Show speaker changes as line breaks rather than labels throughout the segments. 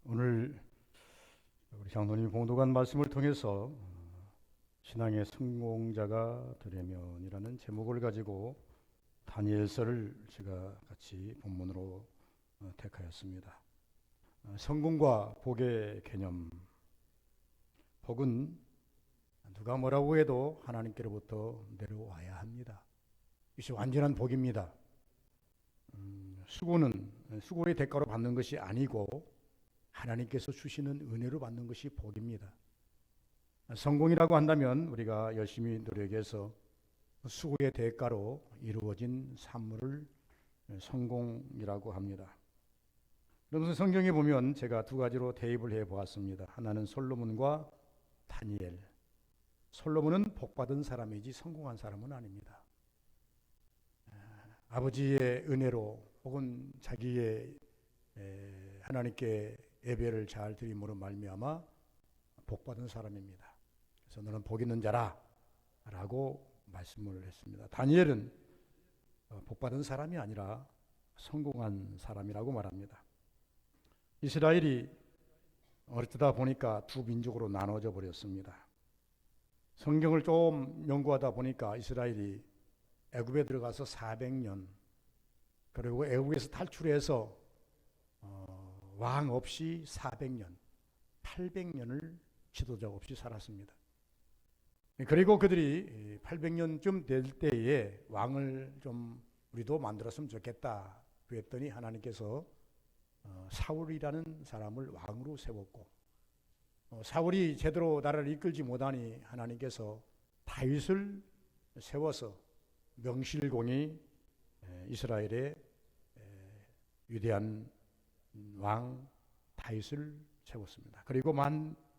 오늘 우리 장로님 봉독한 말씀을 통해서 신앙의 성공자가 되려면이라는 제목을 가지고 다니엘서를 제가 같이 본문으로 택하였습니다. 성공과 복의 개념. 복은 누가 뭐라고 해도 하나님께로부터 내려와야 합니다. 이것이 완전한 복입니다. 수고는 수고의 대가로 받는 것이 아니고 하나님께서 주시는 은혜로 받는 것이 복입니다. 성공이라고 한다면 우리가 열심히 노력해서 수고의 대가로 이루어진 산물을 성공이라고 합니다. 그러면서 성경에 보면 제가 두 가지로 대입을 해보았습니다. 하나는 솔로몬과 다니엘. 솔로몬은 복받은 사람이지 성공한 사람은 아닙니다. 아버지의 은혜로 혹은 자기의 하나님께 예배를 잘 드림으로 말미암아 복받은 사람입니다. 그래서 너는 복 있는 자라 라고 말씀을 했습니다. 다니엘은 복받은 사람이 아니라 성공한 사람이라고 말합니다. 이스라엘이 어쩌다 보니까 두 민족으로 나눠져 버렸습니다. 성경을 좀 연구하다 보니까 이스라엘이 애굽에 들어가서 400년, 그리고 애굽에서 탈출해서 왕 없이 400년, 800년을 지도자 없이 살았습니다. 그리고 그들이 800년쯤 될 때에 왕을 좀 우리도 만들었으면 좋겠다 그랬더니 하나님께서 사울이라는 사람을 왕으로 세웠고, 사울이 제대로 나라를 이끌지 못하니 하나님께서 다윗을 세워서 명실공히 이스라엘의 위대한 왕 다윗을 세웠습니다. 그리고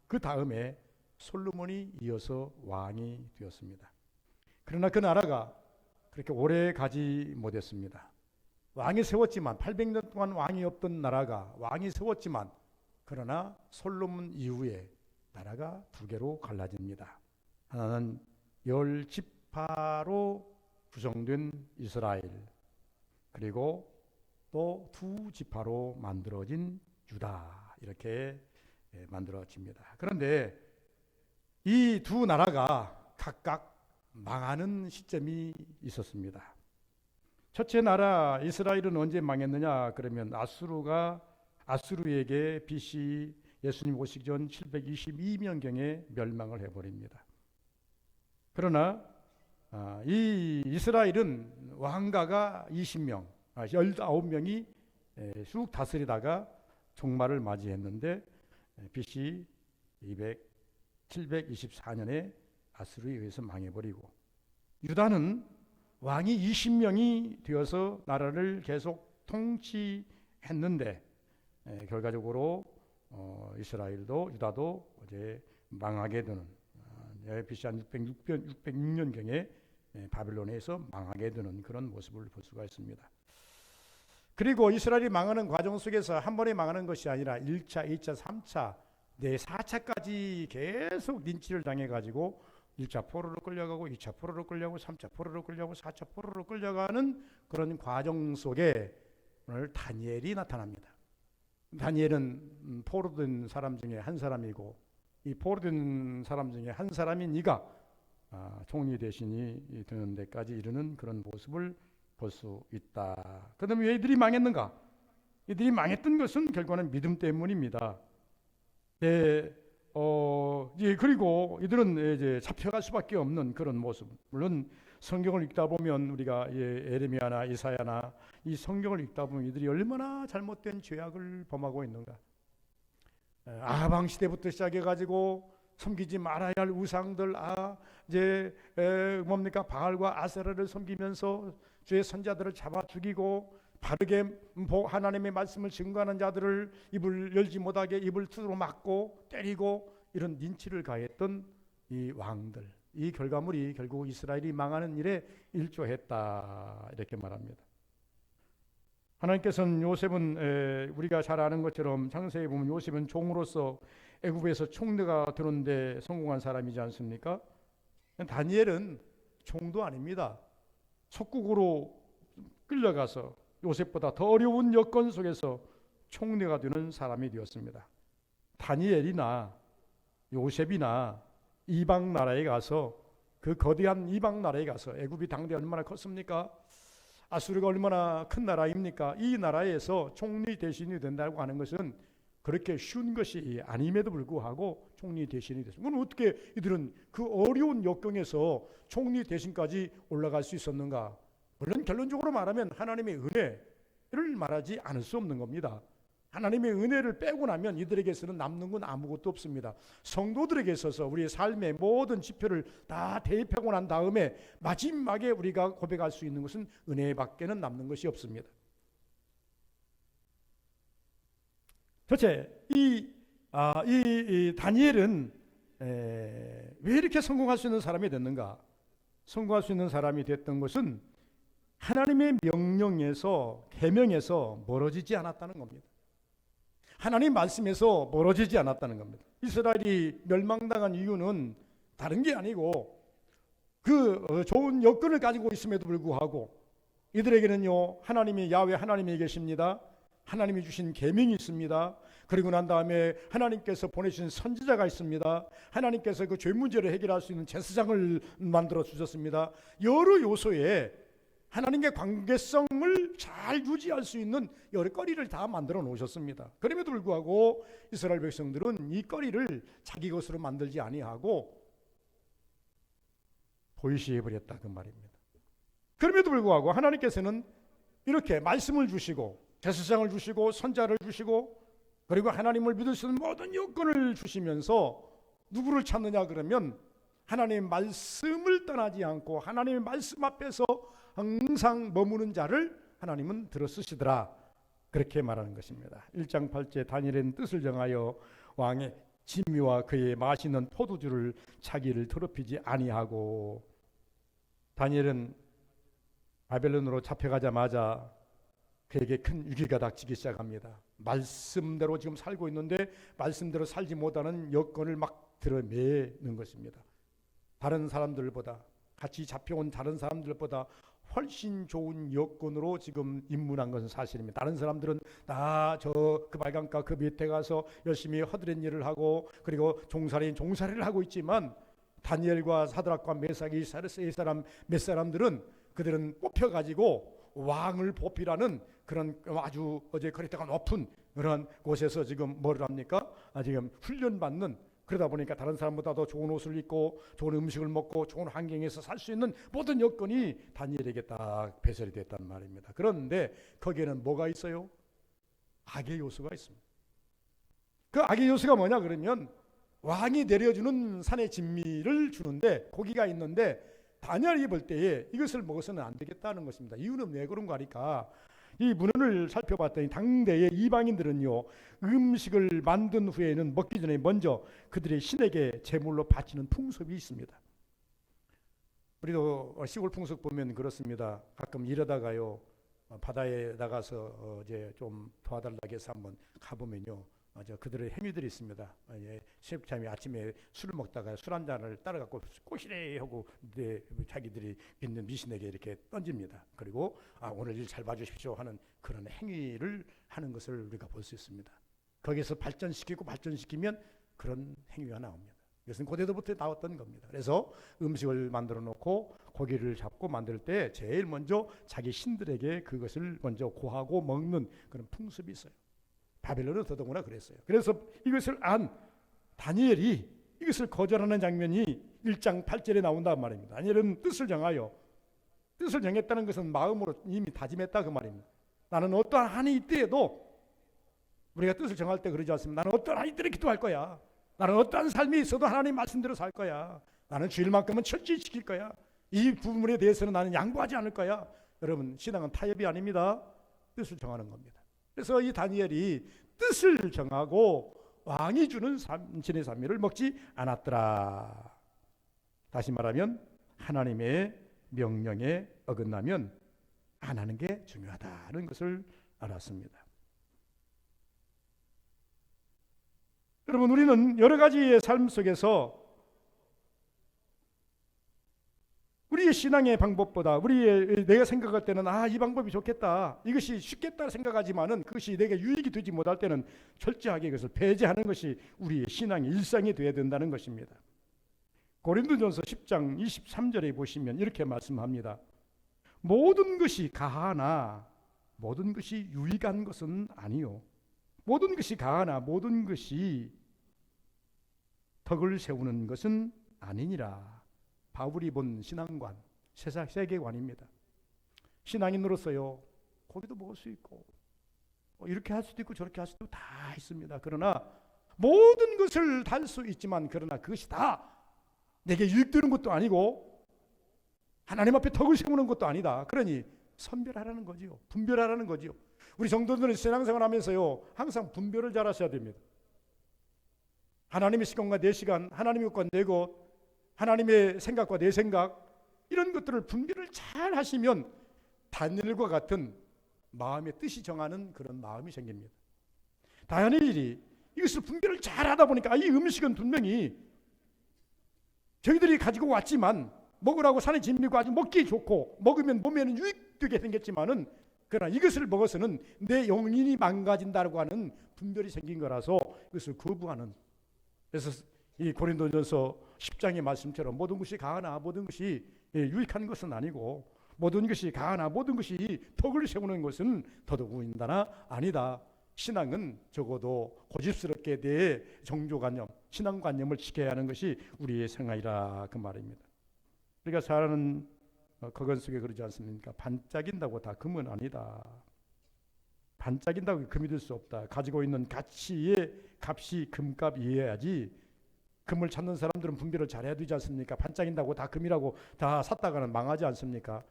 그 다음에 솔로몬이 이어서 왕이 되었습니다. 그러나 그 나라가 그렇게 오래 가지 못했습니다. 왕이 세웠지만 800년 동안 왕이 없던 나라가 왕이 세웠지만, 그러나 솔로몬 이후에 나라가 두 개로 갈라집니다. 하나는 10지파로 구성된 이스라엘, 그리고 또 두 지파로 만들어진 유다, 이렇게 만들어집니다. 그런데 이 두 나라가 각각 망하는 시점이 있었습니다. 첫째 나라 이스라엘은 언제 망했느냐 그러면 아수르에게 BC 예수님 오시기 전 722년경에 멸망을 해버립니다. 그러나 이 이스라엘은 왕가가 20명, 19명이 쭉 다스리다가 종말을 맞이했는데 BC 724년에 아수르에 의해서 망해버리고, 유다는 왕이 20명이 되어서 나라를 계속 통치했는데 결과적으로 이스라엘도 유다도 이제 망하게 되는, BC 한 606년경에 바빌론에서 망하게 되는 그런 모습을 볼 수가 있습니다. 그리고 이스라엘이 망하는 과정 속에서 한 번에 망하는 것이 아니라 1차, 2차, 3차, 4차까지 계속 린치를 당해가지고 1차 포로로 끌려가고 2차 포로로 끌려가고 3차 포로로 끌려가고 4차 포로로 끌려가는 그런 과정 속에 오늘 다니엘이 나타납니다. 다니엘은 포로된 사람 중에 한 사람이고, 이 포로된 사람 중에 한 사람인 이가 총리 대신이 되는 데까지 이르는 그런 모습을 볼 수 있다. 그다음에 왜 이들이 망했는가? 이들이 망했던 것은 결과는 믿음 때문입니다. 그리고 이들은 이제 잡혀갈 수밖에 없는 그런 모습. 물론 성경을 읽다 보면 우리가 에레미야나 이사야나 이 성경을 읽다 보면 이들이 얼마나 잘못된 죄악을 범하고 있는가. 아방 시대부터 시작해가지고 섬기지 말아야 할 우상들, 바알과 아세라를 섬기면서 주의 선자들을 잡아 죽이고, 바르게 하나님의 말씀을 증거하는 자들을 입을 열지 못하게 입을 두드러 막고 때리고, 이런 린치를 가했던 이 왕들, 이 결과물이 결국 이스라엘이 망하는 일에 일조했다, 이렇게 말합니다. 하나님께서는 요셉은 우리가 잘 아는 것처럼 창세기에 보면 요셉은 종으로서 애굽에서 총리가 되는데 성공한 사람이지 않습니까? 다니엘은 종도 아닙니다. 속국으로 끌려가서 요셉보다 더 어려운 여건 속에서 총리가 되는 사람이 되었습니다. 다니엘이나 요셉이나 이방 나라에 가서, 그 거대한 이방 나라에 가서, 애굽이 당대 얼마나 컸습니까? 아수르가 얼마나 큰 나라입니까? 이 나라에서 총리 대신이 된다고 하는 것은 그렇게 쉬운 것이 아님에도 불구하고 총리 대신이 됐습니다. 그럼 어떻게 이들은 그 어려운 역경에서 총리 대신까지 올라갈 수 있었는가? 물론 결론적으로 말하면 하나님의 은혜를 말하지 않을 수 없는 겁니다. 하나님의 은혜를 빼고 나면 이들에게서는 남는 건 아무것도 없습니다. 성도들에게 있어서 우리의 삶의 모든 지표를 다 대입하고 난 다음에 마지막에 우리가 고백할 수 있는 것은 은혜밖에는 남는 것이 없습니다. 도대체 이 다니엘은 왜 이렇게 성공할 수 있는 사람이 됐는가? 성공할 수 있는 사람이 됐던 것은 하나님의 명령에서, 계명에서 멀어지지 않았다는 겁니다. 하나님 말씀에서 멀어지지 않았다는 겁니다. 이스라엘이 멸망당한 이유는 다른 게 아니고 그 좋은 여건을 가지고 있음에도 불구하고 이들에게는요, 하나님이 야훼 하나님이 계십니다. 하나님이 주신 계명이 있습니다. 그리고 난 다음에 하나님께서 보내주신 선지자가 있습니다. 하나님께서 그 죄 문제를 해결할 수 있는 제사장을 만들어 주셨습니다. 여러 요소에 하나님의 관계성을 잘 유지할 수 있는 여러 거리를 다 만들어 놓으셨습니다. 그럼에도 불구하고 이스라엘 백성들은 이 거리를 자기 것으로 만들지 아니하고 보이시해 버렸다, 그 말입니다. 그럼에도 불구하고 하나님께서는 이렇게 말씀을 주시고 제사장을 주시고 선자를 주시고 그리고 하나님을 믿을 수 있는 모든 여건을 주시면서 누구를 찾느냐 그러면 하나님의 말씀을 떠나지 않고 하나님의 말씀 앞에서 항상 머무는 자를 하나님은 들어쓰시더라, 그렇게 말하는 것입니다. 1장 8절 다니엘은 뜻을 정하여 왕의 진미와 그의 마시는 포도주를 자기를 더럽히지 아니하고, 다니엘은 바벨론으로 잡혀가자마자 그에게 큰 위기가 닥치기 시작합니다. 말씀대로 지금 살고 있는데 말씀대로 살지 못하는 여건을 막 드러내는 것입니다. 다른 사람들보다, 같이 잡혀온 다른 사람들보다 훨씬 좋은 여건으로 지금 입문한 것은 사실입니다. 다른 사람들은 다 그 발강가 그 밑에 가서 열심히 허드렛 일을 하고 그리고 종살이를 하고 있지만 다니엘과 사드락과 메삭이 몇 사람들은 그들은 뽑혀가지고 왕을 뽑히라는 그런 아주 그레이트가 높은 그런 곳에서 지금 뭐를 합니까? 지금 훈련받는, 그러다 보니까 다른 사람보다 더 좋은 옷을 입고 좋은 음식을 먹고 좋은 환경에서 살 수 있는 모든 여건이 다니엘에게 딱 배설이 됐단 말입니다. 그런데 거기에는 뭐가 있어요? 악의 요소가 있습니다. 그 악의 요소가 뭐냐 그러면 왕이 내려주는 산의 진미를 주는데 고기가 있는데 다니엘이 볼 때에 이것을 먹어서는 안 되겠다는 것입니다. 이유는 왜 그런가 하니까 이 문헌을 살펴봤더니 당대의 이방인들은요, 음식을 만든 후에는 먹기 전에 먼저 그들의 신에게 제물로 바치는 풍습이 있습니다. 우리도 시골 풍습 보면 그렇습니다. 가끔 이러다가요, 바다에 나가서 이제 좀 도와달라고 해서 한번 가보면요, 그들의 행위들이 있습니다. 시집참이 아침에 술을 먹다가 술 한 잔을 따라갖고 꼬시래 하고 자기들이 믿는 미신에게 이렇게 던집니다. 그리고 오늘 일 잘 봐주십시오 하는 그런 행위를 하는 것을 우리가 볼 수 있습니다. 거기서 발전시키면 그런 행위가 나옵니다. 이것은 고대도부터 나왔던 겁니다. 그래서 음식을 만들어 놓고 고기를 잡고 만들 때 제일 먼저 자기 신들에게 그것을 먼저 고하고 먹는 그런 풍습이 있어요. 바벨론은 더더구나 그랬어요. 그래서 이것을 안 다니엘이 이것을 거절하는 장면이 1장 8절에 나온단 말입니다. 다니엘은 뜻을 정했다는 것은 마음으로 이미 다짐했다 그 말입니다. 나는 어떠한 한이 있더라도, 우리가 뜻을 정할 때 그러지 않습니까? 나는 어떠한 한이 있더라도 기도할 거야. 나는 어떠한 삶이 있어도 하나님 말씀대로 살 거야. 나는 주일만큼은 철저히 지킬 거야. 이 부분에 대해서는 나는 양보하지 않을 거야. 여러분, 신앙은 타협이 아닙니다. 뜻을 정하는 겁니다. 그래서 이 다니엘이 뜻을 정하고 왕이 주는 진의 산미를 먹지 않았더라. 다시 말하면 하나님의 명령에 어긋나면 안 하는 게 중요하다는 것을 알았습니다. 여러분, 우리는 여러 가지의 삶 속에서 우리 우리의 신앙의 방법보다 내가 생각할 때는 이 방법이 좋겠다, 이것이 쉽겠다 생각하지만은 그것이 내게 유익이 되지 못할 때는 철저하게 그것을 배제하는 것이 우리의 신앙의 일상이 되어야 된다는 것입니다. 고린도전서 10장 23절에 보시면 이렇게 말씀합니다. 모든 것이 가하나 모든 것이 유익한 것은 아니요, 모든 것이 가하나 모든 것이 덕을 세우는 것은 아니니라. 바울이 본 신앙관, 세계관입니다. 신앙인으로서요, 고기도 먹을 수 있고 이렇게 할 수도 있고 저렇게 할 수도 다 있습니다. 그러나 모든 것을 다 할 수 있지만, 그러나 그것이 다 내게 유익되는 것도 아니고 하나님 앞에 덕을 세우는 것도 아니다. 그러니 선별하라는 거지요. 분별하라는 거지요. 우리 성도들은 신앙생활 하면서요, 항상 분별을 잘 하셔야 됩니다. 하나님의 시간과 내 시간, 하나님의 것과 내 것, 하나님의 생각과 내 생각, 이런 것들을 분별을 잘 하시면 다니엘과 같은 마음의 뜻이 정하는 그런 마음이 생깁니다. 다니엘이 이것을 분별을 잘 하다 보니까 이 음식은 분명히 저희들이 가지고 왔지만 먹으라고 산에 짐미고 아주 먹기 좋고 먹으면 몸에는 유익되게 생겼지만은, 그러나 이것을 먹어서는 내 영혼이 망가진다고 하는 분별이 생긴 거라서 이것을 거부하는. 그래서 이 고린도전서 10장의 말씀처럼 모든 것이 가하나 모든 것이 유익한 것은 아니고, 모든 것이 가하나 모든 것이 덕을 세우는 것은 더더군다나 아니다. 신앙은 적어도 고집스럽게 내 종교관념, 신앙관념을 지켜야 하는 것이 우리의 생활이라, 그 말입니다. 우리가 살아가는 거건 속에 그러지 않습니까? 반짝인다고 다 금은 아니다. 반짝인다고 금이 될 수 없다. 가지고 있는 가치의 값이 금값이어야지. 금을 찾는 사람들은 분별을 잘해야 되지 않습니까? 반짝인다고 다 금이라고 다 샀다가는 망하지 않습니까?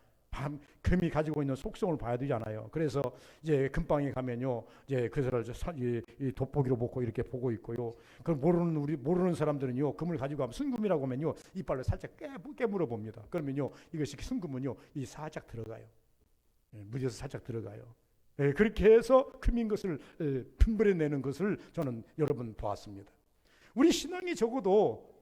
금이 가지고 있는 속성을 봐야 되잖아요. 그래서 이제 금방에 가면요, 이제 그것을 돋보기로 보고 이렇게 보고 있고요. 그걸 모르는 사람들은요, 금을 가지고 가면 순금이라고 하면요, 이빨로 살짝 깨물어 봅니다. 그러면요, 이것이 순금은요, 이 살짝 들어가요. 무디에서 살짝 들어가요. 그렇게 해서 금인 것을 분별해내는 것을 저는 여러 번 보았습니다. 우리 신앙이 적어도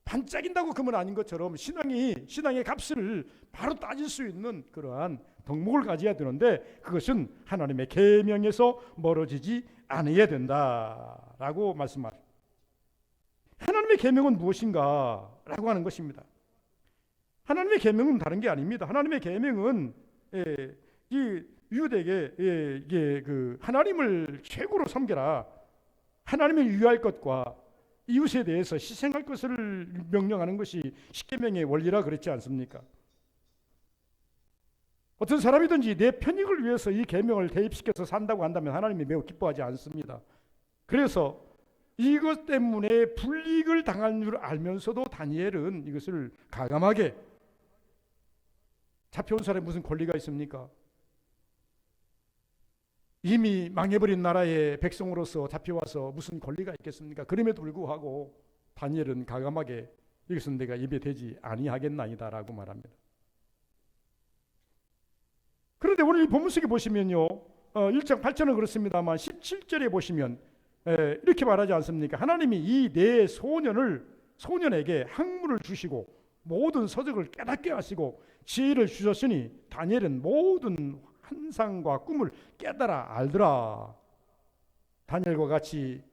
반짝인다고 금은 아닌 것처럼 신앙의 값을 바로 따질 수 있는 그러한 덕목을 가져야 되는데, 그것은 하나님의 계명에서 멀어지지 않아야 된다라고 말씀하십니다. 하나님의 계명은 무엇인가 라고 하는 것입니다. 하나님의 계명은 다른 게 아닙니다. 하나님의 계명은 이 유대에게 그 하나님을 최고로 섬겨라, 하나님을 위할 것과 이웃에 대해서 희생할 것을 명령하는 것이 십계명의 원리라 그랬지 않습니까? 어떤 사람이든지 내 편익을 위해서 이 계명을 대입시켜서 산다고 한다면 하나님이 매우 기뻐하지 않습니다. 그래서 이것 때문에 불이익을 당할 줄 알면서도 다니엘은 이것을 가감하게, 잡혀온 사람이 무슨 권리가 있습니까? 이미 망해버린 나라의 백성으로서 잡혀와서 무슨 권리가 있겠습니까? 그럼에도 불구하고 다니엘은 가감하게 이것은 내가 입에 대지 아니하겠나이다라고 말합니다. 그런데 오늘 이 본문 속에 보시면요, 1장 8절은 그렇습니다만 17절에 보시면 이렇게 말하지 않습니까? 하나님이 이 네 소년에게 학문을 주시고 모든 서적을 깨닫게 하시고 지혜를 주셨으니 다니엘은 모든 환상과 꿈을 깨달아 알더라. 다니엘과 같이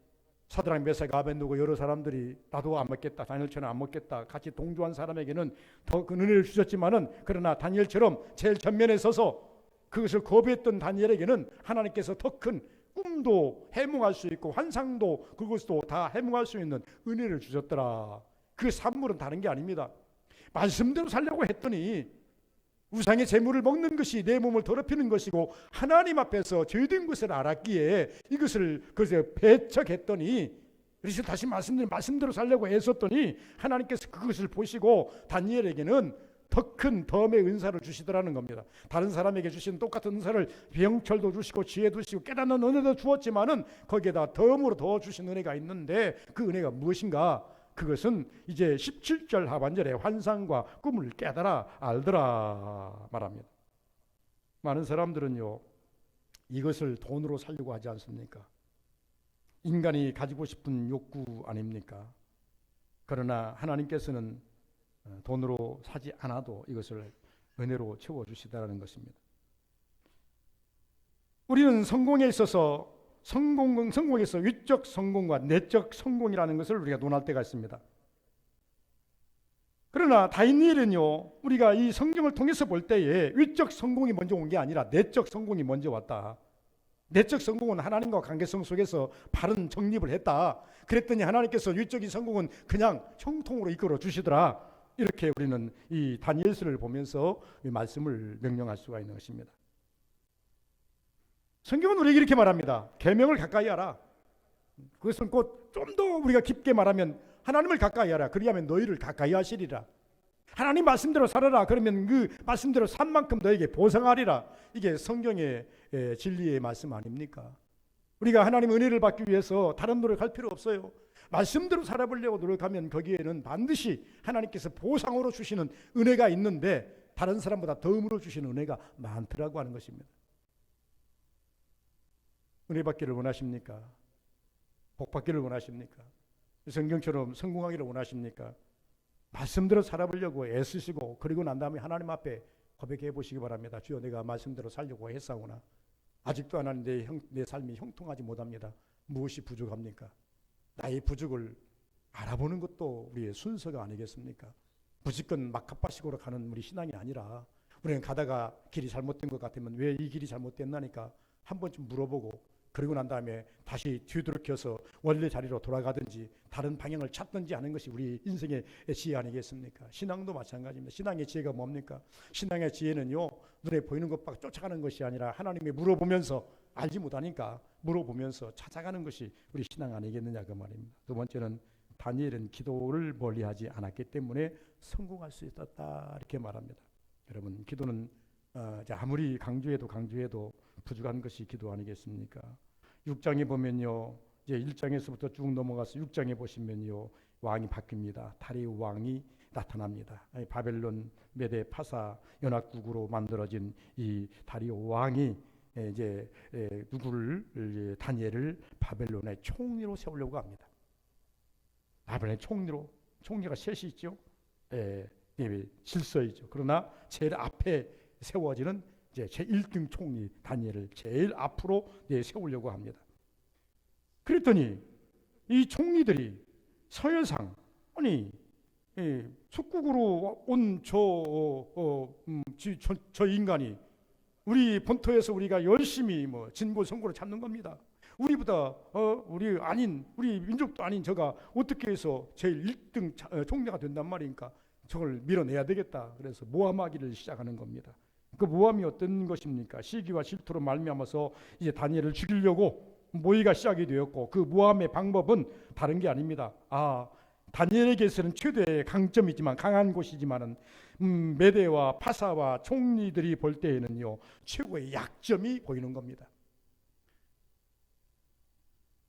사드락 메삭 아벤노고 여러 사람들이 나도 안 먹겠다, 다니엘처럼 안 먹겠다 같이 동조한 사람에게는 더 그 은혜를 주셨지만은, 그러나 다니엘처럼 제일 전면에 서서 그것을 거부했던 다니엘에게는 하나님께서 더 큰 꿈도 해몽할 수 있고 환상도 그것도 다 해몽할 수 있는 은혜를 주셨더라. 그 산물은 다른 게 아닙니다. 말씀대로 살려고 했더니 우상의 재물을 먹는 것이 내 몸을 더럽히는 것이고 하나님 앞에서 죄된 것을 알았기에 이것을 배척했더니, 그래서 다시 말씀대로 살려고 애썼더니 하나님께서 그것을 보시고 다니엘에게는 더 큰 덤의 은사를 주시더라는 겁니다. 다른 사람에게 주신 똑같은 은사를 병철도 주시고 지혜도 주시고 깨닫는 은혜도 주었지만은 거기에다 덤으로 더 주신 은혜가 있는데, 그 은혜가 무엇인가? 그것은 이제 17절 하반절에 환상과 꿈을 깨달아 알더라 말합니다. 많은 사람들은요, 이것을 돈으로 살려고 하지 않습니까? 인간이 가지고 싶은 욕구 아닙니까? 그러나 하나님께서는 돈으로 사지 않아도 이것을 은혜로 채워주시다라는 것입니다. 우리는 성공에 있어서 성공에서 위적 성공과 내적 성공이라는 것을 우리가 논할 때가 있습니다. 그러나 다니엘은요, 우리가 이 성경을 통해서 볼 때에 위적 성공이 먼저 온 게 아니라 내적 성공이 먼저 왔다. 내적 성공은 하나님과 관계성 속에서 바른 정립을 했다. 그랬더니 하나님께서 위적인 성공은 그냥 형통으로 이끌어 주시더라. 이렇게 우리는 이 다니엘서를 보면서 이 말씀을 명령할 수가 있는 것입니다. 성경은 우리에게 이렇게 말합니다. 계명을 가까이 하라. 그것은 곧 좀 더 우리가 깊게 말하면 하나님을 가까이 하라. 그리하면 너희를 가까이 하시리라. 하나님 말씀대로 살아라. 그러면 그 말씀대로 산 만큼 너에게 보상하리라. 이게 성경의 진리의 말씀 아닙니까? 우리가 하나님 은혜를 받기 위해서 다른 노력할 필요 없어요. 말씀대로 살아보려고 노력하면 거기에는 반드시 하나님께서 보상으로 주시는 은혜가 있는데 다른 사람보다 덤으로 주시는 은혜가 많더라고 하는 것입니다. 은혜 받기를 원하십니까? 복 받기를 원하십니까? 성경처럼 성공하기를 원하십니까? 말씀대로 살아보려고 애쓰시고 그리고 난 다음에 하나님 앞에 고백해 보시기 바랍니다. 주여, 내가 말씀대로 살려고 했사오나 아직도 하나님 내 삶이 형통하지 못합니다. 무엇이 부족합니까? 나의 부족을 알아보는 것도 우리의 순서가 아니겠습니까? 무조건 막합바식으로 가는 우리 신앙이 아니라 우리는 가다가 길이 잘못된 것 같으면 왜 이 길이 잘못됐나니까 한 번쯤 물어보고 그리고 난 다음에 다시 뒤돌이켜서 원래 자리로 돌아가든지 다른 방향을 찾든지 하는 것이 우리 인생의 지혜 아니겠습니까? 신앙도 마찬가지입니다. 신앙의 지혜가 뭡니까? 신앙의 지혜는요, 눈에 보이는 것밖에 쫓아가는 것이 아니라 하나님께 물어보면서 알지 못하니까 물어보면서 찾아가는 것이 우리 신앙 아니겠느냐 그 말입니다. 두 번째는 다니엘은 기도를 멀리하지 않았기 때문에 성공할 수 있었다 이렇게 말합니다. 여러분, 기도는 아무리 강조해도 부족한 것이 기도 아니겠습니까? 6장에 보면요, 이제 1장에서부터 쭉 넘어가서 6장에 보시면요, 왕이 바뀝니다. 다리우 왕이 나타납니다. 바벨론, 메데, 파사 연합국으로 만들어진 이 다리우 왕이 이제 누구를 다니엘을 바벨론의 총리로 세우려고 합니다. 바벨론의 총리가 셋이 있죠. 질서이죠. 그러나 제일 앞에 세워지는 이제 제1등 총리 다니엘을 제일 앞으로 세우려고 합니다. 그랬더니 이 총리들이 서열상 아니 속국으로 온 저 인간이 우리 본토에서 우리가 열심히 진고 선고를 찾는 겁니다. 우리보다 우리 민족도 아닌 저가 어떻게 해서 제일 1등 총리가 된단 말입니까? 저걸 밀어내야 되겠다. 그래서 모함하기를 시작하는 겁니다. 그 모함이 어떤 것입니까? 시기와 질투로 말미암아서 이제 다니엘을 죽이려고 모의가 시작이 되었고 그 모함의 방법은 다른 게 아닙니다. 다니엘에게서는 최대의 강점이지만 강한 곳이지만은 메대와 파사와 총리들이 볼 때에는요 최고의 약점이 보이는 겁니다.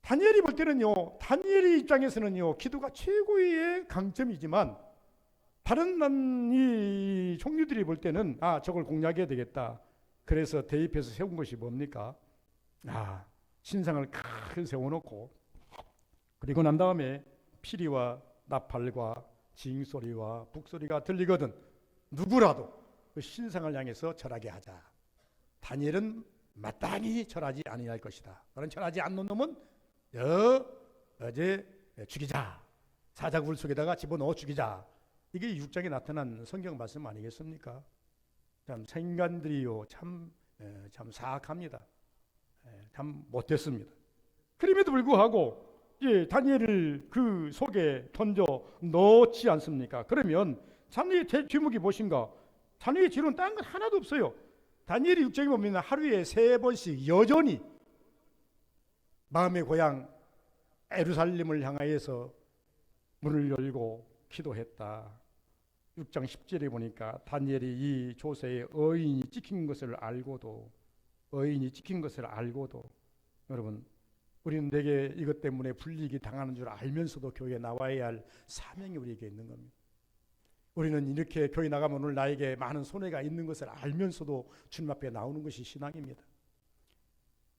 다니엘이 볼 때는요, 다니엘의 입장에서는요 기도가 최고의 강점이지만 다른 이 총리들이 볼 때는 저걸 공략해야 되겠다. 그래서 대입해서 세운 것이 뭡니까? 신상을 큰 세워놓고 그리고 난 다음에 피리와 나팔과 징소리와 북소리가 들리거든 누구라도 그 신상을 향해서 절하게 하자. 다니엘은 마땅히 절하지 아니할 것이다. 그런 절하지 않는 놈은 어제 죽이자. 사자굴 속에다가 집어넣어 죽이자. 이게 6장에 나타난 성경 말씀 아니겠습니까? 참 인간들이요 참 사악합니다. 참 못됐습니다. 그럼에도 불구하고 다니엘을 그 속에 던져 넣지 않습니까? 그러면 다니엘의 제목이 무엇인가? 다니엘의 지론은 딴 건 하나도 없어요. 다니엘이 6장에 보면 하루에 3번씩 여전히 마음의 고향 예루살렘을 향하여서 문을 열고 기도했다. 6장 10절에 보니까 다니엘이 이 조세에 의인이 찍힌 것을 알고도 여러분 우리는 내게 이것 때문에 불리기 당하는 줄 알면서도 교회에 나와야 할 사명이 우리에게 있는 겁니다. 우리는 이렇게 교회 나가면 오늘 나에게 많은 손해가 있는 것을 알면서도 주님 앞에 나오는 것이 신앙입니다.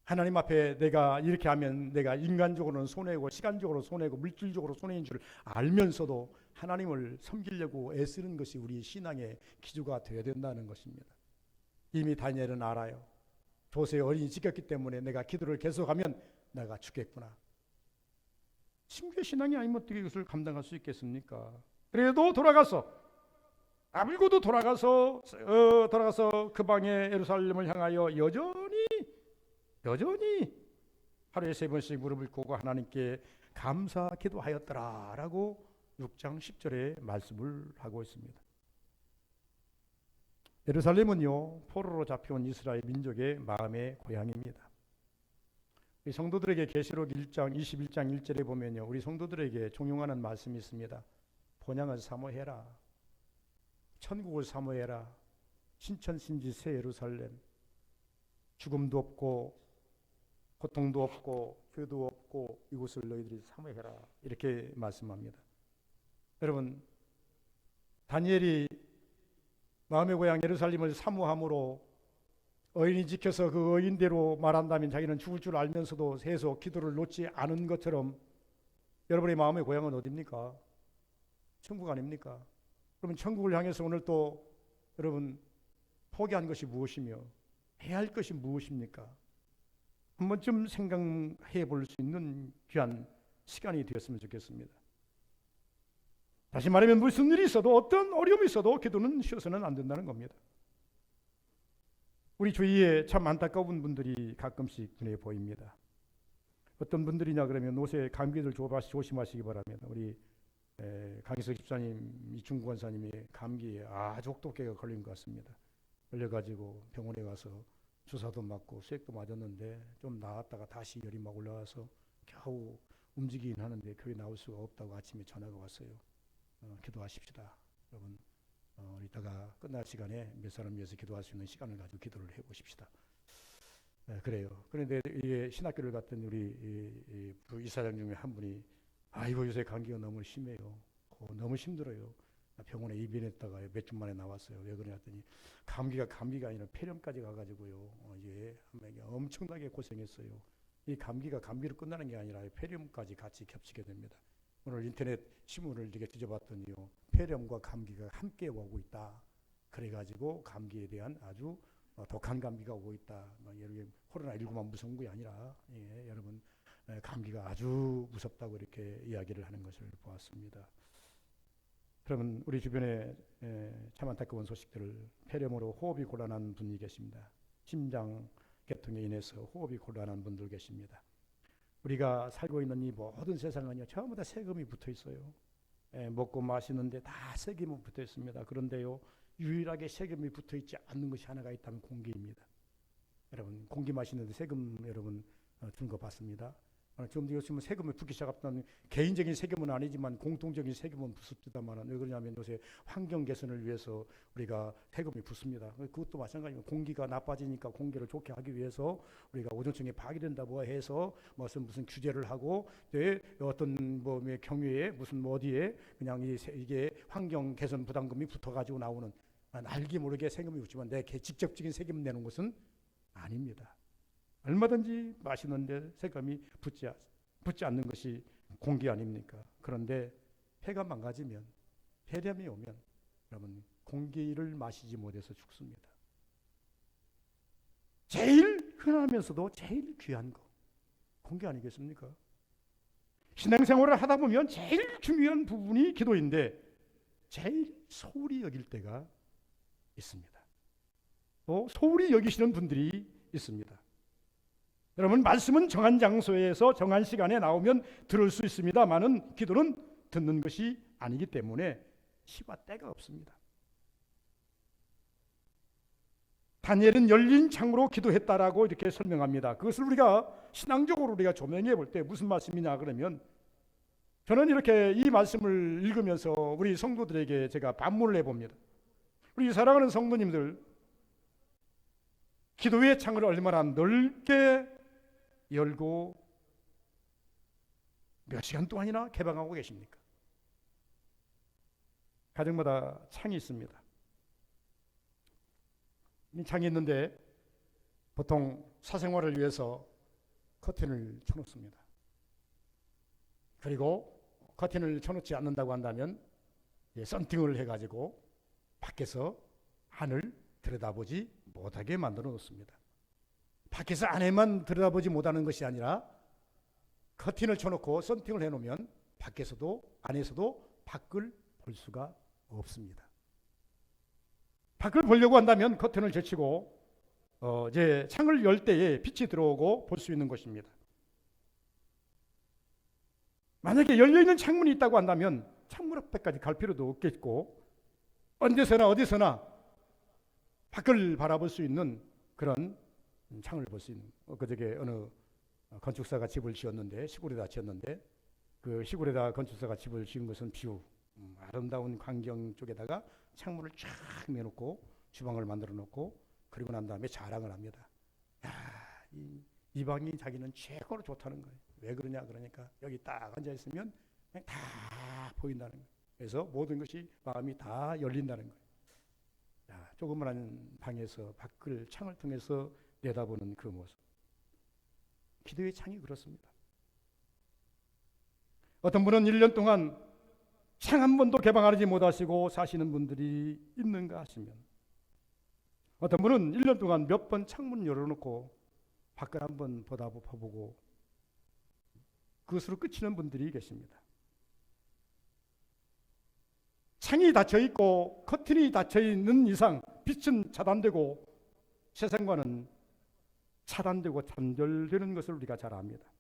하나님 앞에 내가 이렇게 하면 내가 인간적으로는 손해고 시간적으로 손해고 물질적으로 손해인 줄 알면서도 하나님을 섬기려고 애쓰는 것이 우리 신앙의 기초가 되어야 된다는 것입니다. 이미 다니엘은 알아요. 조세의 어린이 지켰기 때문에 내가 기도를 계속하면 내가 죽겠구나. 친구의 신앙이 아니면 어떻게 이것을 감당할 수 있겠습니까? 그래도 돌아가서 아물고도 돌아가서 그 방에 예루살렘을 향하여 여전히 하루에 3번씩 무릎을 꿇고 하나님께 감사 기도하였더라 라고 6장 10절에 말씀을 하고 있습니다. 예루살렘은요, 포로로 잡혀온 이스라엘 민족의 마음의 고향입니다. 우리 성도들에게 계시록 1장 21장 1절에 보면요, 우리 성도들에게 종용하는 말씀이 있습니다. 본향을 사모해라. 천국을 사모해라. 신천신지 새 예루살렘. 죽음도 없고 고통도 없고 죄도 없고 이곳을 너희들이 사모해라. 이렇게 말씀합니다. 여러분, 다니엘이 마음의 고향 예루살렘을 사모함으로 어인이 지켜서 그 어인대로 말한다면 자기는 죽을 줄 알면서도 계속 기도를 놓지 않은 것처럼 여러분의 마음의 고향은 어디입니까? 천국 아닙니까? 그러면 천국을 향해서 오늘 또 여러분 포기한 것이 무엇이며 해야 할 것이 무엇입니까? 한 번쯤 생각해 볼 수 있는 귀한 시간이 되었으면 좋겠습니다. 다시 말하면 무슨 일이 있어도 어떤 어려움이 있어도 기도는 쉬어서는 안 된다는 겁니다. 우리 주위에 참 안타까운 분들이 가끔씩 눈에 보입니다. 어떤 분들이냐 그러면 요새 감기들 조심하시기 바랍니다. 우리 강희석 집사님, 이충구 권사님이 감기에 아주 혹독하게 걸린 것 같습니다. 걸려가지고 병원에 가서 주사도 맞고 수액도 맞았는데 좀 나았다가 다시 열이 막 올라와서 겨우 움직이긴 하는데 교회 나올 수가 없다고 아침에 전화가 왔어요. 기도하십시다. 여러분, 이따가 끝날 시간에 몇 사람 위해서 기도할 수 있는 시간을 가지고 기도를 해보십시다. 그래요. 그런데 이게 신학교를 갔던 우리 이사장 중에 한 분이 아이고 요새 감기가 너무 심해요. 너무 힘들어요. 병원에 입원했다가 몇 주 만에 나왔어요. 왜 그러냐 했더니 감기가 아니라 폐렴까지 가가지고요. 이제 엄청나게 고생했어요. 이 감기가 감기로 끝나는 게 아니라 폐렴까지 같이 겹치게 됩니다. 오늘 인터넷 신문을 이렇게 뒤져봤더니요, 폐렴과 감기가 함께 오고 있다. 그래가지고 감기에 대한 아주 독한 감기가 오고 있다. 여러분 코로나19만 무서운 게 아니라 여러분 감기가 아주 무섭다고 이렇게 이야기를 하는 것을 보았습니다. 그러면 우리 주변에 참 안타까운 소식들을 폐렴으로 호흡이 곤란한 분이 계십니다. 심장 계통에 인해서 호흡이 곤란한 분들 계십니다. 우리가 살고 있는 이 모든 세상은요, 전부 다 세금이 붙어 있어요. 먹고 마시는데 다 세금이 붙어 있습니다. 그런데요, 유일하게 세금이 붙어 있지 않는 것이 하나가 있다면 공기입니다. 여러분, 공기 마시는데 세금 여러분 준 거 봤습니다. 지금 요즘은 세금이 붙기 시작했다는 개인적인 세금은 아니지만 공통적인 세금은 붙습니다만 왜 그러냐면 요새 환경 개선을 위해서 우리가 세금이 붙습니다. 그것도 마찬가지입니다. 공기가 나빠지니까 공기를 좋게 하기 위해서 우리가 오존층이 파괴된다고 해서 무슨 규제를 하고 어떤 경유에 무슨 어디에 그냥 이게 환경 개선 부담금이 붙어가지고 나오는 알게 모르게 세금이 붙지만 내 직접적인 세금 내는 것은 아닙니다. 얼마든지 마시는데 세금이 붙지 않는 것이 공기 아닙니까? 그런데 폐가 망가지면, 폐렴이 오면 여러분 공기를 마시지 못해서 죽습니다. 제일 흔하면서도 제일 귀한 거 공기 아니겠습니까? 신앙생활을 하다 보면 제일 중요한 부분이 기도인데 제일 소홀히 여길 때가 있습니다. 또 소홀히 여기시는 분들이 있습니다. 여러분, 말씀은 정한 장소에서 정한 시간에 나오면 들을 수 있습니다만은 기도는 듣는 것이 아니기 때문에 시와 때가 없습니다. 다니엘은 열린 창으로 기도했다라고 이렇게 설명합니다. 그것을 우리가 신앙적으로 우리가 조명해 볼 때 무슨 말씀이냐 그러면 저는 이렇게 이 말씀을 읽으면서 우리 성도들에게 제가 반문을 해봅니다. 우리 사랑하는 성도님들, 기도의 창을 얼마나 넓게 열고 몇 시간 동안이나 개방하고 계십니까? 가정마다 창이 있습니다. 이 창이 있는데 보통 사생활을 위해서 커튼을 쳐놓습니다. 그리고 커튼을 쳐놓지 않는다고 한다면 썬팅을 해가지고 밖에서 안을 들여다보지 못하게 만들어 놓습니다. 밖에서 안에만 들여다보지 못하는 것이 아니라 커튼을 쳐놓고 썬팅을 해놓으면 밖에서도 안에서도 밖을 볼 수가 없습니다. 밖을 보려고 한다면 커튼을 제치고 이제 창을 열 때에 빛이 들어오고 볼 수 있는 것입니다. 만약에 열려있는 창문이 있다고 한다면 창문 앞에까지 갈 필요도 없겠고 언제서나 어디서나 밖을 바라볼 수 있는 그런 창을 볼 수 있는, 그저께 어느 건축사가 집을 지었는데, 시골에다 지었는데, 그 시골에다 건축사가 집을 지은 것은 뷰, 아름다운 광경 쪽에다가 창문을 쫙 내놓고 주방을 만들어 놓고 그리고 난 다음에 자랑을 합니다. 야, 이 방이 자기는 최고로 좋다는 거예요. 왜 그러냐 그러니까 여기 딱 앉아 있으면 그냥 다 보인다는 거예요. 그래서 모든 것이 마음이 다 열린다는 거예요. 야, 조그마한 방에서 밖을 창을 통해서 내다보는 그 모습. 기도의 창이 그렇습니다. 어떤 분은 1년 동안 창 한 번도 개방하지 못하시고 사시는 분들이 있는가 하시면, 어떤 분은 1년 동안 몇 번 창문 열어놓고 밖을 한번 보고 그것으로 그치는 분들이 계십니다. 창이 닫혀 있고 커튼이 닫혀 있는 이상 빛은 차단되고 세상과는 차단되고 단절되는 것을 우리가 잘 압니다.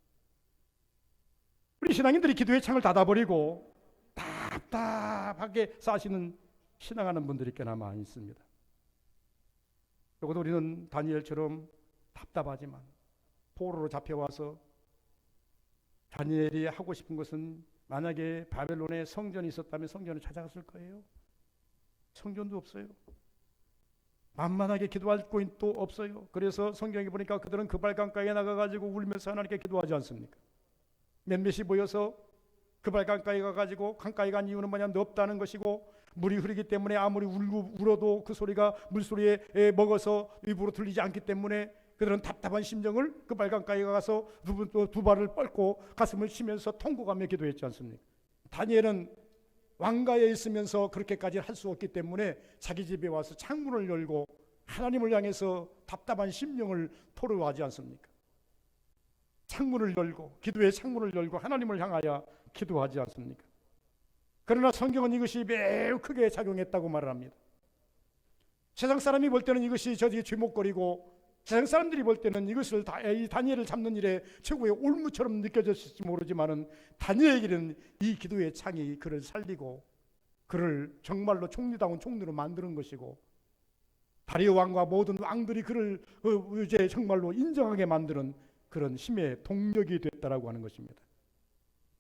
우리 신앙인들이 기도의 창을 닫아버리고 답답하게 사시는 신앙하는 분들이 꽤나 많이 있습니다. 적어도 우리는 다니엘처럼 답답하지만 포로로 잡혀와서 다니엘이 하고 싶은 것은 만약에 바벨론에 성전이 있었다면 성전을 찾아갔을 거예요. 성전도 없어요. 만만하게 기도할 곳도 없어요. 그래서 성경에 보니까 그들은 그 발강가에 나가가지고 울면서 하나님께 기도하지 않습니까? 몇몇이 모여서 그 발강가에 가가지고 강가에 간 이유는 뭐냐, 넓다는 것이고 물이 흐르기 때문에 아무리 울어도 그 소리가 물소리에 먹어서 입으로 들리지 않기 때문에 그들은 답답한 심정을 그 발강가에 가서 두 발을 뻗고 가슴을 치면서 통곡하며 기도했지 않습니까? 다니엘은 왕가에 있으면서 그렇게까지 할 수 없기 때문에 자기 집에 와서 창문을 열고 하나님을 향해서 답답한 심령을 토로하지 않습니까? 창문을 열고, 기도의 창문을 열고 하나님을 향하여 기도하지 않습니까? 그러나 성경은 이것이 매우 크게 작용했다고 말을 합니다. 세상 사람이 볼 때는 이것이 저지 죄목거리고 세상 사람들이 볼 때는 이것을 이 다니엘을 잡는 일에 최고의 올무처럼 느껴졌을지 모르지만은 다니엘에게는 이 기도의 창이 그를 살리고 그를 정말로 총리다운 총리로 만드는 것이고 다리오 왕과 모든 왕들이 그를 이제 정말로 인정하게 만드는 그런 힘의 동력이 됐다라고 하는 것입니다.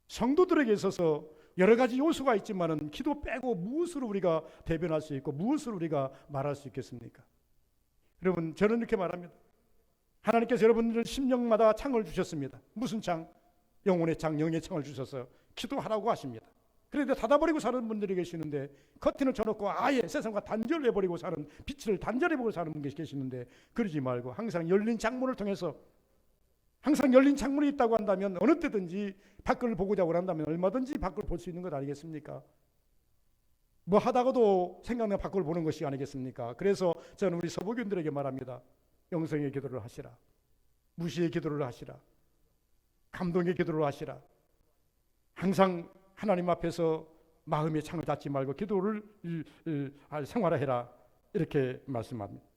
성도들에게 있어서 여러 가지 요소가 있지만은 기도 빼고 무엇으로 우리가 대변할 수 있고 무엇으로 우리가 말할 수 있겠습니까? 여러분, 저는 이렇게 말합니다. 하나님께서 여러분들 심령마다 창을 주셨습니다. 무슨 창? 영혼의 창, 영의 창을 주셔서 기도하라고 하십니다. 그런데 닫아버리고 사는 분들이 계시는데, 커튼을 쳐놓고 아예 세상과 단절해버리고 사는, 빛을 단절해버리고 사는 분이 계시는데, 그러지 말고 항상 열린 창문을 통해서, 항상 열린 창문이 있다고 한다면 어느 때든지 밖을 보고자 원한다면 얼마든지 밖을 볼 수 있는 것 아니겠습니까? 뭐 하다가도 생각나 밖을 보는 것이 아니겠습니까? 그래서 저는 우리 서부교인들에게 말합니다. 영성의 기도를 하시라. 무시의 기도를 하시라. 감동의 기도를 하시라. 항상 하나님 앞에서 마음의 창을 닫지 말고 기도를 생활화해라. 이렇게 말씀합니다.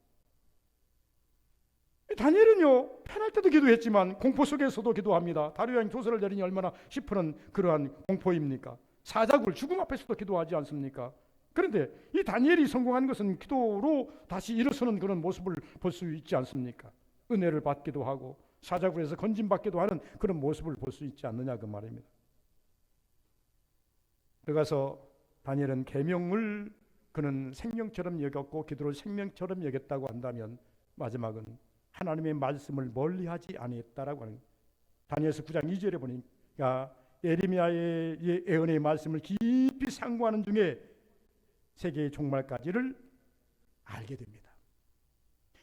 다니엘은요, 편할 때도 기도했지만 공포 속에서도 기도합니다. 다리오 왕이 조서를 내리니 얼마나 싶은 그러한 공포입니까? 사자굴, 죽음 앞에서도 기도하지 않습니까? 그런데 이 다니엘이 성공한 것은 기도로 다시 일어서는 그런 모습을 볼 수 있지 않습니까? 은혜를 받기도 하고 사자굴에서 건진받기도 하는 그런 모습을 볼 수 있지 않느냐 그 말입니다. 들어가서 다니엘은 계명을 그는 생명처럼 여겼고 기도를 생명처럼 여겼다고 한다면 마지막은 하나님의 말씀을 멀리하지 아니했다라고 하는 거예요. 다니엘서 9장 2절에 보니까 예레미야의 예언의 말씀을 깊이 상고하는 중에 세계의 종말까지를 알게 됩니다.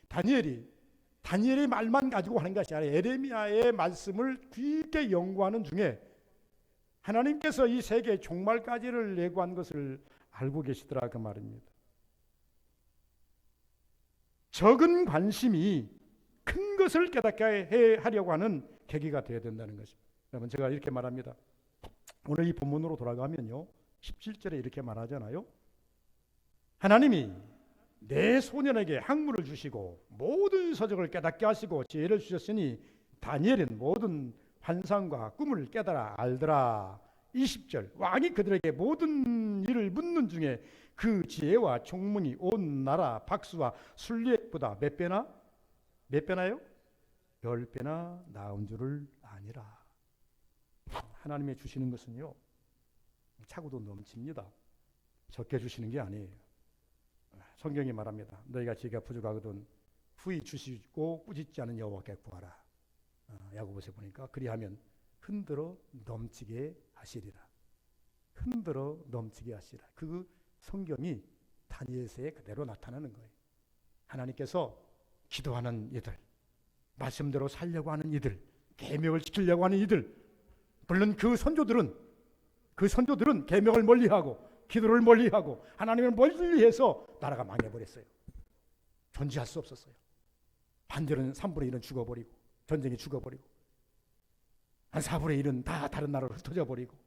다니엘의 말만 가지고 하는 것이 아니라 예레미야의 말씀을 깊게 연구하는 중에 하나님께서 이 세계의 종말까지를 예고한 것을 알고 계시더라 그 말입니다. 적은 관심이 큰 것을 깨닫게 하려고 하는 계기가 되어야 된다는 것입니다. 여러분, 제가 이렇게 말합니다. 오늘 이 본문으로 돌아가면요, 17절에 이렇게 말하잖아요. 하나님이 내 소년에게 학문을 주시고 모든 서적을 깨닫게 하시고 지혜를 주셨으니 다니엘은 모든 환상과 꿈을 깨달아 알더라. 20절, 왕이 그들에게 모든 일을 묻는 중에 그 지혜와 총명이 온 나라 박수와 순리액보다 몇 배나요? 10배나 나은 줄을 아니라. 하나님의 주시는 것은요, 차고도 넘칩니다. 적게 주시는 게 아니에요. 성경이 말합니다. 너희가 지혜가 부족하거든 후히 주시고 꾸짖지 않은 여호와께 구하라. 야고보서 보니까 그리하면 흔들어 넘치게 하시리라. 흔들어 넘치게 하시리라. 그 성경이 다니엘서에 그대로 나타나는 거예요. 하나님께서 기도하는 이들, 말씀대로 살려고 하는 이들, 계명을 지키려고 하는 이들, 물론 그 선조들은 계명을 멀리하고 기도를 멀리하고 하나님을 멀리해서 나라가 망해버렸어요. 존재할 수 없었어요. 반대로는 3분의 1은 죽어버리고 전쟁이 죽어버리고 한 4분의 1은 다 다른 나라로 흩어져 버리고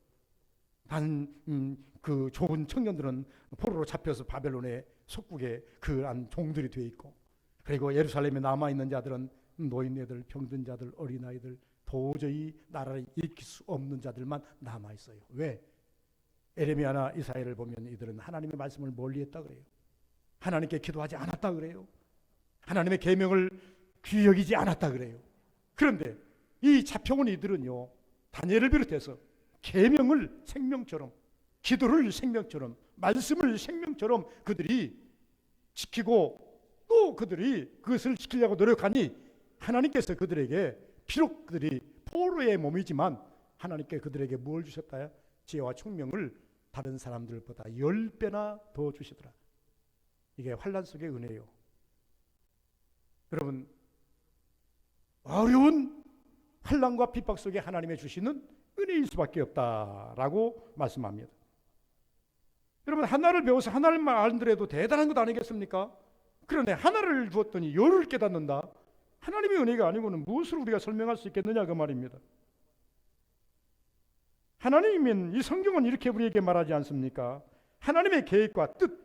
그 좋은 청년들은 포로로 잡혀서 바벨론의 속국에 그 안 종들이 되어 있고, 그리고 예루살렘에 남아있는 자들은 노인네들, 병든 자들, 어린아이들, 도저히 나라를 일으킬 수 없는 자들만 남아있어요. 왜? 에레미야나 이사야를 보면 이들은 하나님의 말씀을 멀리했다 그래요. 하나님께 기도하지 않았다 그래요. 하나님의 계명을 귀히 여기지 않았다 그래요. 그런데 이 잡혀온 이들은요, 다니엘을 비롯해서 계명을 생명처럼, 기도를 생명처럼, 말씀을 생명처럼 그들이 지키고 또 그들이 그것을 지키려고 노력하니 하나님께서 그들에게, 비록 그들이 포로의 몸이지만 하나님께 그들에게 뭘 주셨다요? 지혜와 총명을 다른 사람들보다 10배나 더 주시더라. 이게 환난 속의 은혜요. 여러분, 어려운 환난과 핍박 속에 하나님의 주시는 은혜일 수밖에 없다라고 말씀합니다. 여러분, 하나를 배워서 하나님만 알더라도 대단한 것 아니겠습니까? 그런데 하나를 주었더니 열을 깨닫는다. 하나님의 은혜가 아니고는 무엇을 우리가 설명할 수 있겠느냐 그 말입니다. 하나님은, 이 성경은 이렇게 우리에게 말하지 않습니까? 하나님의 계획과 뜻,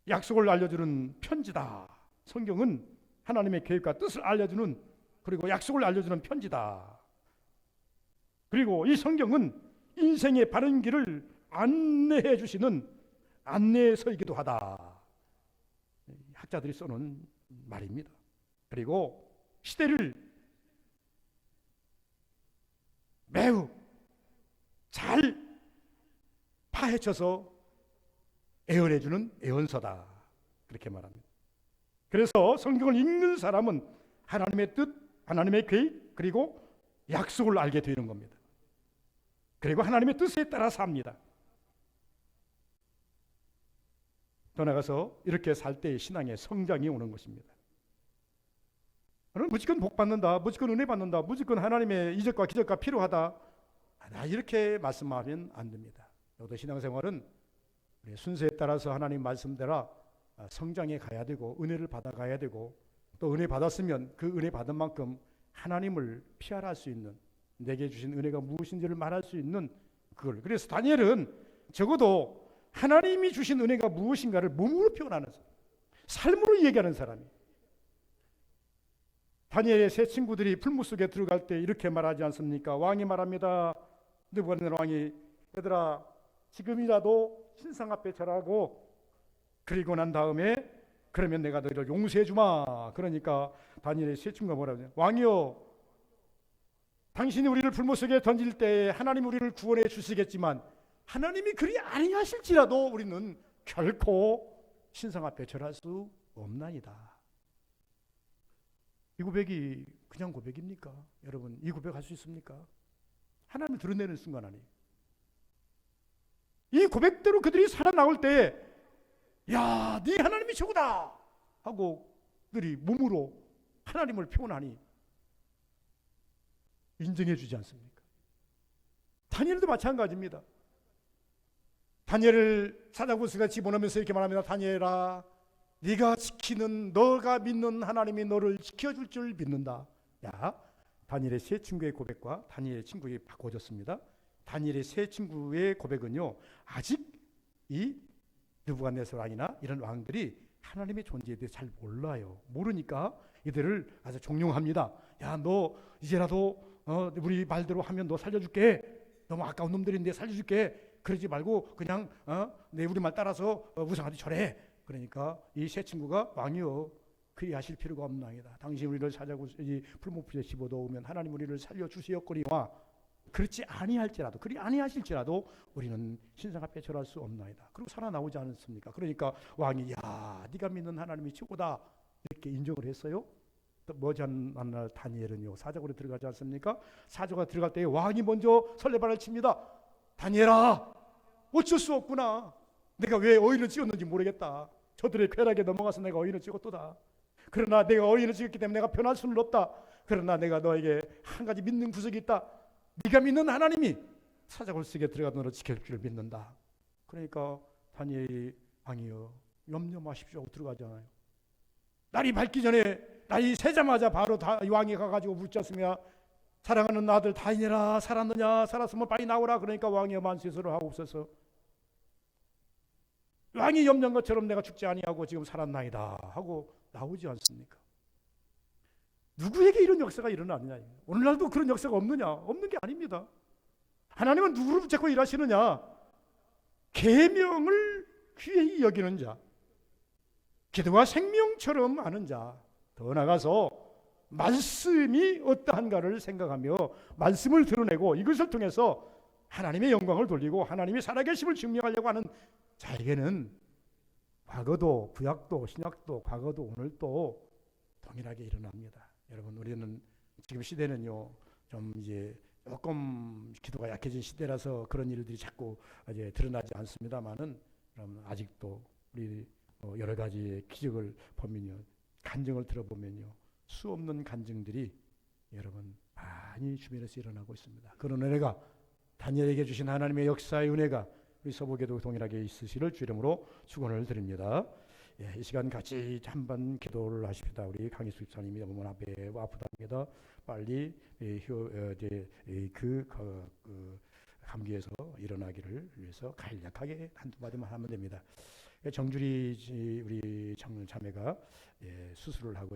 약속을 알려주는 편지다. 성경은 하나님의 계획과 뜻을 알려주는, 그리고 약속을 알려주는 편지다. 그리고 이 성경은 인생의 바른 길을 안내해 주시는 안내서이기도 하다. 학자들이 써놓은 말입니다. 그리고 시대를 매우 잘 파헤쳐서 애언해주는 애언서다. 그렇게 말합니다. 그래서 성경을 읽는 사람은 하나님의 뜻, 하나님의 계획, 그리고 약속을 알게 되는 겁니다. 그리고 하나님의 뜻에 따라 삽니다. 더 나아가서 이렇게 살 때의 신앙의 성장이 오는 것입니다. 무조건 복 받는다, 무조건 은혜 받는다, 무조건 하나님의 이적과 기적과 필요하다, 이렇게 말씀하면 안 됩니다. 여기도 신앙생활은 순서에 따라서 하나님 말씀대로 성장해 가야 되고, 은혜를 받아가야 되고, 또 은혜 받았으면 그 은혜 받은 만큼 하나님을 피할 수 있는, 내게 주신 은혜가 무엇인지를 말할 수 있는 그걸. 그래서 다니엘은 적어도 하나님이 주신 은혜가 무엇인가를 몸으로 표현하는 사람, 삶으로 얘기하는 사람이. 다니엘의 세 친구들이 풀무 속에 들어갈 때 이렇게 말하지 않습니까? 왕이 말합니다. 느부갓네살 왕이, 얘들아 지금이라도 신상 앞에 절하고, 그리고 난 다음에 그러면 내가 너희를 용서해 주마. 그러니까 다니엘의 세 친구가 뭐라고 해요? 왕이여, 당신이 우리를 풀무 속에 던질 때 하나님 우리를 구원해 주시겠지만 하나님이 그리 아니하실지라도 우리는 결코 신상 앞에 절할 수 없나이다. 이 고백이 그냥 고백입니까? 여러분, 이 고백할 수 있습니까? 하나님을 드러내는 순간 아니에요. 이 고백대로 그들이 살아나올 때, 야, 네 하나님이 최고다 하고 그들이 몸으로 하나님을 표현하니 인정해 주지 않습니까? 다니엘도 마찬가지입니다. 다니엘을 사자굴속에 집어넣으면서 이렇게 말합니다. 다니엘아, 너가 믿는 하나님이 너를 지켜줄 줄 믿는다. 야, 다니엘의 세 친구의 고백과 다니엘의 친구에게 바꿔줬습니다. 다니엘의 세 친구의 고백은요, 아직 이 느부갓네살 왕이나 이런 왕들이 하나님의 존재에 대해 잘 몰라요. 모르니까 이들을 아주 종용합니다. 야, 너 이제라도 우리 말대로 하면 너 살려줄게. 너무 아까운 놈들인데 살려줄게. 그러지 말고 그냥 내 우리 말 따라서 우상한테 절해. 그러니까 이 세 친구가 왕이요, 그리하실 필요가 없나이다. 당신 우리를 사자굴 풀무불에 집어넣으면 하나님 우리를 살려주시옵거니와 그렇지 아니할지라도, 그리 아니하실지라도 우리는 신상 앞에 절할 수 없나이다. 그리고 살아나오지 않습니까? 그러니까 왕이 야, 네가 믿는 하나님이 최고다 이렇게 인정을 했어요. 또 머지않은 다니엘은요, 사자굴에 들어가지 않습니까? 사자굴에 들어갈 때 왕이 먼저 설레발을 칩니다. 다니엘아, 어쩔 수 없구나. 내가 왜 어인을 찍었는지 모르겠다. 저들의 쾌락에 넘어가서 내가 어인을 찍었도다. 그러나 내가 어인을 찍었기 때문에 내가 변할 수는 없다. 그러나 내가 너에게 한 가지 믿는 구석이 있다. 네가 믿는 하나님이 사자굴속에 들어가 너를 지킬 줄 믿는다. 그러니까 다니엘이 왕이여 염려 마십시오 하고 들어가잖아요. 날이 밝기 전에 날이 새자마자 바로 왕이 가가지고 묻지 않습니까? 사랑하는 아들 다니엘아, 살았느냐? 살았으면 빨리 나오라. 그러니까 왕이 만세수를 하고 없어서 왕이 염려한 것처럼 내가 죽지 아니하고 지금 살았나이다 하고 나오지 않습니까? 누구에게 이런 역사가 일어나느냐? 오늘날도 그런 역사가 없느냐? 없는 게 아닙니다. 하나님은 누구를 붙잡고 일하시느냐? 계명을 귀히 여기는 자, 기도가 생명처럼 아는 자, 더 나아가서 말씀이 어떠한가를 생각하며 말씀을 드러내고 이것을 통해서 하나님의 영광을 돌리고 하나님의 살아계심을 증명하려고 하는 자에게는 과거도 구약도 신약도 과거도 오늘도 동일하게 일어납니다. 여러분, 우리는 지금 시대는요, 좀 이제 조금 기도가 약해진 시대라서 그런 일들이 자꾸 이제 드러나지 않습니다만은, 여러분 아직도 우리 여러 가지 기적을 보면요, 간증을 들어보면요, 수 없는 간증들이 여러분 많이 주변에서 일어나고 있습니다. 그런 은혜가, 다니엘에게 주신 하나님의 역사의 은혜가 우리 서복에도 동일하게 있으시를 주 이름으로 축원을 드립니다. 예, 이 시간 같이 한번 기도를 하십시다. 우리 강희수 집사님이 너무 앞에 아프답니다. 빨리 그 감기에서 일어나기를 위해서 간략하게 한두 마디만 하면 됩니다. 정주리 우리 자매가 수술을 하고